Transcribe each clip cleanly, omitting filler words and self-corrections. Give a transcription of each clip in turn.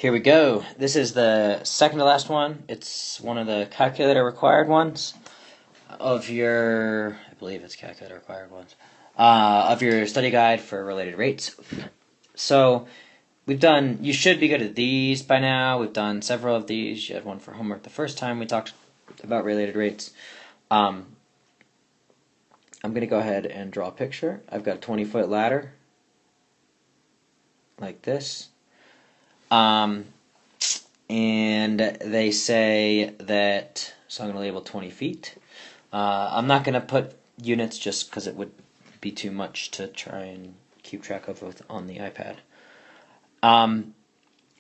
Here we go. This is the second to last one. It's one of the calculator required ones of your, I believe it's calculator required ones, of your study guide for related rates. So we've done, you should be good at these by now. We've done several of these. You had one for homework the first time we talked about related rates. I'm going to go ahead and draw a picture. I've got a 20-foot ladder like this. And they say that, so I'm going to label 20 feet. I'm not going to put units just because it would be too much to try and keep track of on the iPad. I'm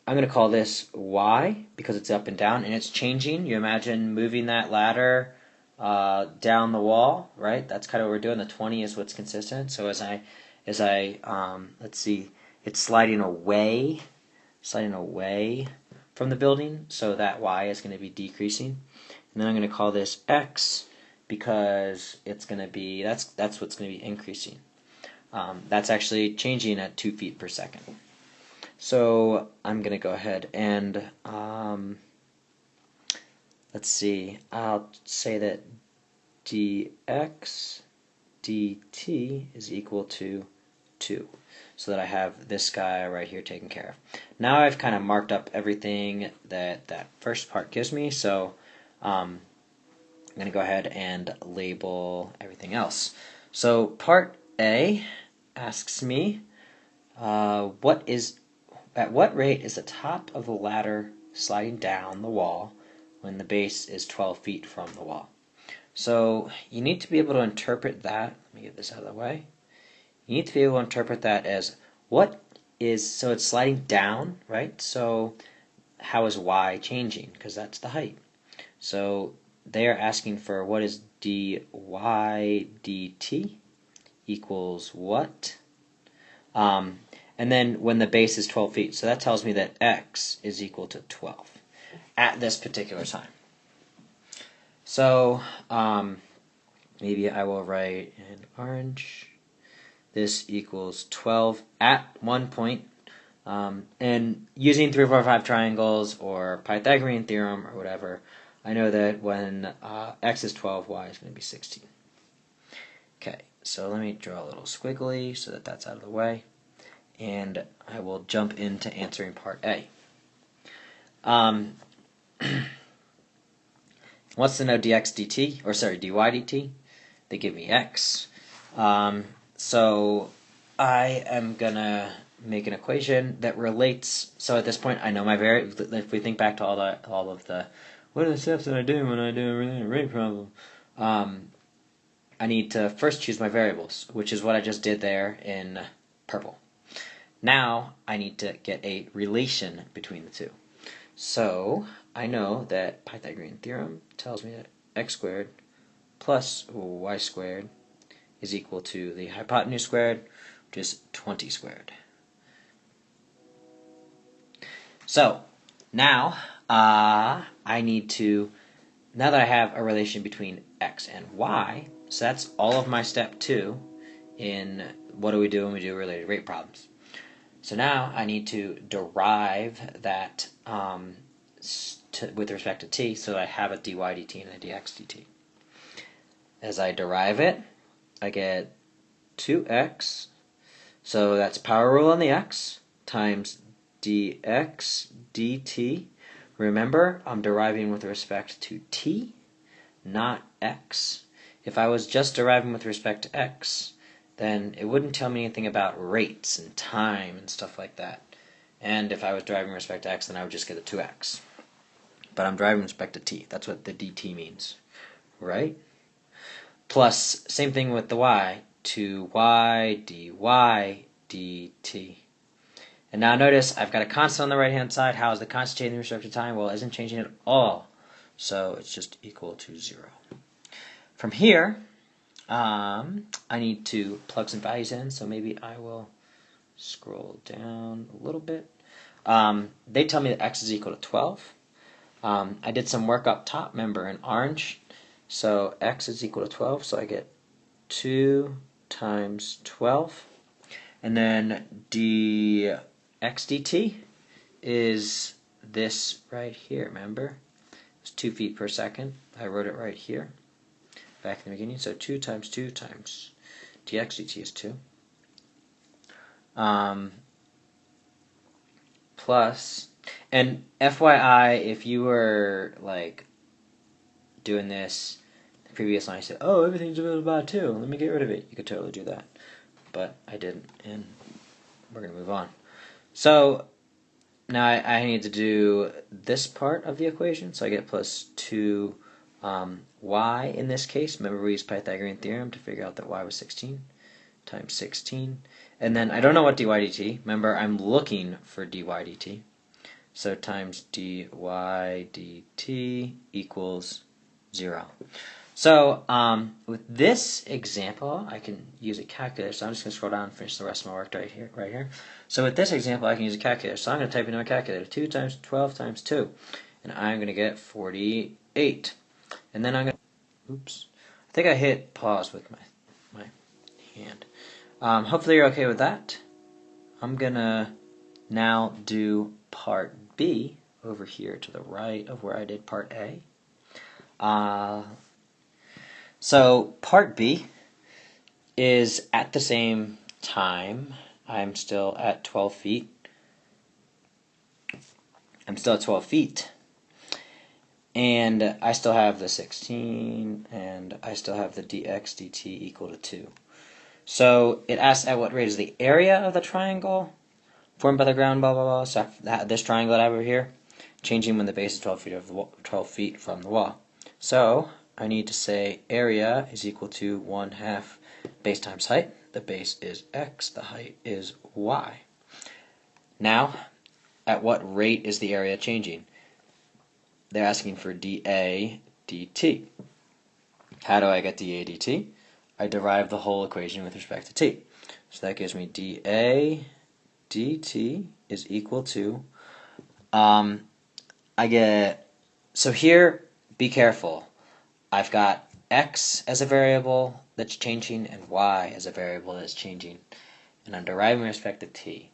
going to call this Y because it's up and down and it's changing. You imagine moving that ladder down the wall, right? That's kind of what we're doing. The 20 is what's consistent. So as I let's see, it's sliding away from the building, so that Y is going to be decreasing. And then I'm going to call this X because it's going to be, that's what's going to be increasing. That's actually changing at 2 feet per second. So I'm going to go ahead and, let's see, I'll say that dx dt is equal to 2. So that I have this guy right here taken care of. Now I've kind of marked up everything that first part gives me, so I'm going to go ahead and label everything else. So part A asks me, at what rate is the top of the ladder sliding down the wall when the base is 12 feet from the wall? So you need to be able to interpret that. Let me get this out of the way. You need to be able to interpret that as so it's sliding down, right? So how is Y changing? Because that's the height. So they are asking for what is dy dt equals what? And then when the base is 12 feet. So that tells me that X is equal to 12 at this particular time. So maybe I will write in orange. This equals 12 at one point. And using 3, 4, 5 triangles or Pythagorean theorem or whatever, I know that when x is 12, y is going to be 16. Okay, so let me draw a little squiggly so that that's out of the way. And I will jump into answering part A. Wants to know dx dt, or sorry, dy dt. They give me x. So I am going to make an equation that relates, so at this point I know my variable. If we think back to all of the, what are the steps that I do when I do a related rate problem? I need to first choose my variables, which is what I just did there in purple. Now I need to get a relation between the two. So I know that Pythagorean theorem tells me that x squared plus y squared is equal to the hypotenuse squared, which is 20 squared. So now I need to, now that I have a relation between x and y, so that's all of my step 2 in what do we do when we do related rate problems. So now I need to derive that with respect to t, so that I have a dy dt and a dx dt. As I derive it, I get 2x, so that's power rule on the x, times dx dt. Remember, I'm deriving with respect to t, not x. If I was just deriving with respect to x, then it wouldn't tell me anything about rates and time and stuff like that. And if I was deriving with respect to x, then I would just get a 2x. But I'm deriving with respect to t. That's what the dt means, right? Plus, same thing with the y, 2y dy dt. And now notice I've got a constant on the right-hand side. How is the constant changing with respect to time? Well, it isn't changing at all. So it's just equal to 0. From here, I need to plug some values in. So maybe I will scroll down a little bit. They tell me that x is equal to 12. I did some work up top, remember, in orange. So x is equal to 12, so I get 2 times 12. And then dx dt is this right here, remember? It's 2 feet per second. I wrote it right here, back in the beginning. So 2 times dx dt is 2. Plus, and FYI, if you were like doing this, the previous line, you said, oh, everything's divided by 2, let me get rid of it. You could totally do that. But I didn't, and we're going to move on. So now I need to do this part of the equation. So I get plus 2 y in this case. Remember we used Pythagorean theorem to figure out that y was 16 times 16. And then I don't know what dy dt. Remember I'm looking for dy dt. So times dy dt equals 0. So with this example, I can use a calculator. So I'm just going to scroll down and finish the rest of my work right here. So with this example, I can use a calculator. So I'm going to type into my calculator 2 times 12 times 2. And I'm going to get 48. And then I'm going to, oops, I think I hit pause with my hand. Hopefully you're okay with that. I'm going to now do part B over here to the right of where I did part A. So part B is at the same time. I'm still at 12 feet. I'm still at 12 feet. And I still have the 16, and I still have the dx dt equal to 2. So it asks at what rate is the area of the triangle formed by the ground, blah, blah, blah. So this triangle that I have over here, changing when the base is 12 feet from the wall. So I need to say area is equal to 1/2 base times height. The base is x, the height is y. Now, at what rate is the area changing? They're asking for dA dt. How do I get dA dt? I derive the whole equation with respect to t. So that gives me dA dt is equal to, so here, be careful. I've got x as a variable that's changing and y as a variable that's changing. And I'm deriving with respect to t.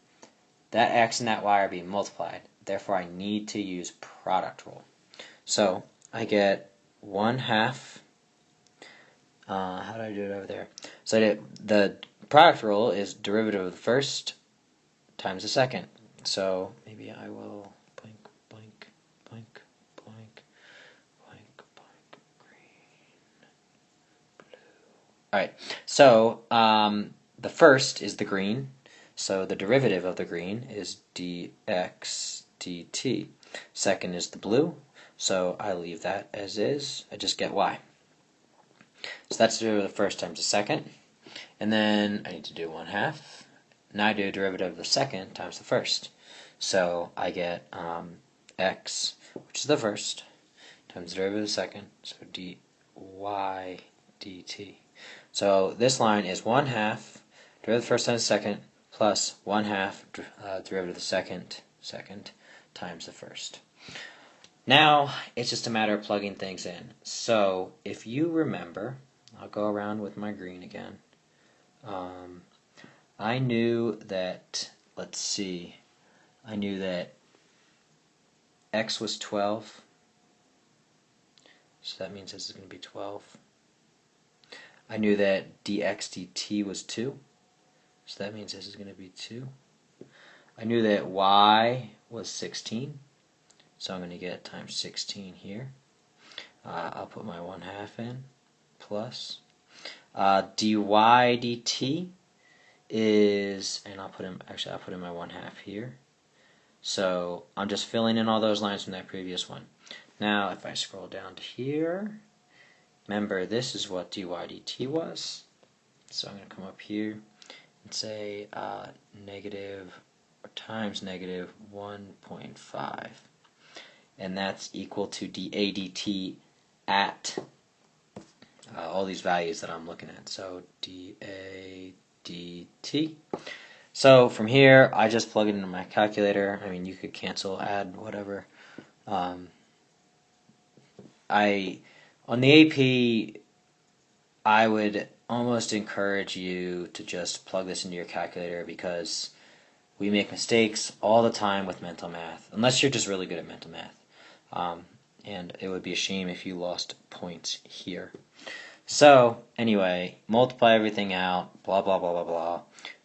That x and that y are being multiplied. Therefore, I need to use product rule. So I get 1/2. How do I do it over there? So the product rule is derivative of the first times the second. So maybe I will blank, blank, blank, blank, blank, blank, green, blue. Alright, so the first is the green. So the derivative of the green is dx dt. Second is the blue. So I leave that as is. I just get y. So that's the derivative of the first times the second. And then I need to do 1/2. Now I do a derivative of the second times the first. So I get x, which is the first, times the derivative of the second, so dy dt. So this line is 1/2, derivative of the first times the second, plus 1/2, derivative of the second times the first. Now it's just a matter of plugging things in. So if you remember, I'll go around with my green again. I knew that, let's see, I knew that x was 12, so that means this is going to be 12. I knew that dx dt was 2, so that means this is going to be 2. I knew that y was 16, so I'm going to get times 16 here. I'll put my 1/2 in, plus dy dt is, and I'll put in my 1/2 here. So I'm just filling in all those lines from that previous one. Now if I scroll down to here, remember this is what dy dt was. So I'm going to come up here and say negative or times negative 1.5. And that's equal to dA dt at all these values that I'm looking at. So dA dt. So from here, I just plug it into my calculator. I mean, you could cancel, add, whatever. On the AP, I would almost encourage you to just plug this into your calculator because We make mistakes all the time with mental math, unless you're just really good at mental math. And it would be a shame if you lost points here. So, anyway, multiply everything out, blah, blah, blah, blah, blah.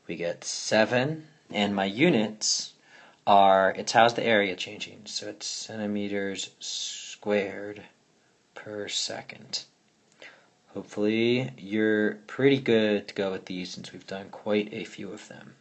We get 7, and my units are, it's how's the area changing? So it's centimeters squared per second. Hopefully you're pretty good to go with these since we've done quite a few of them.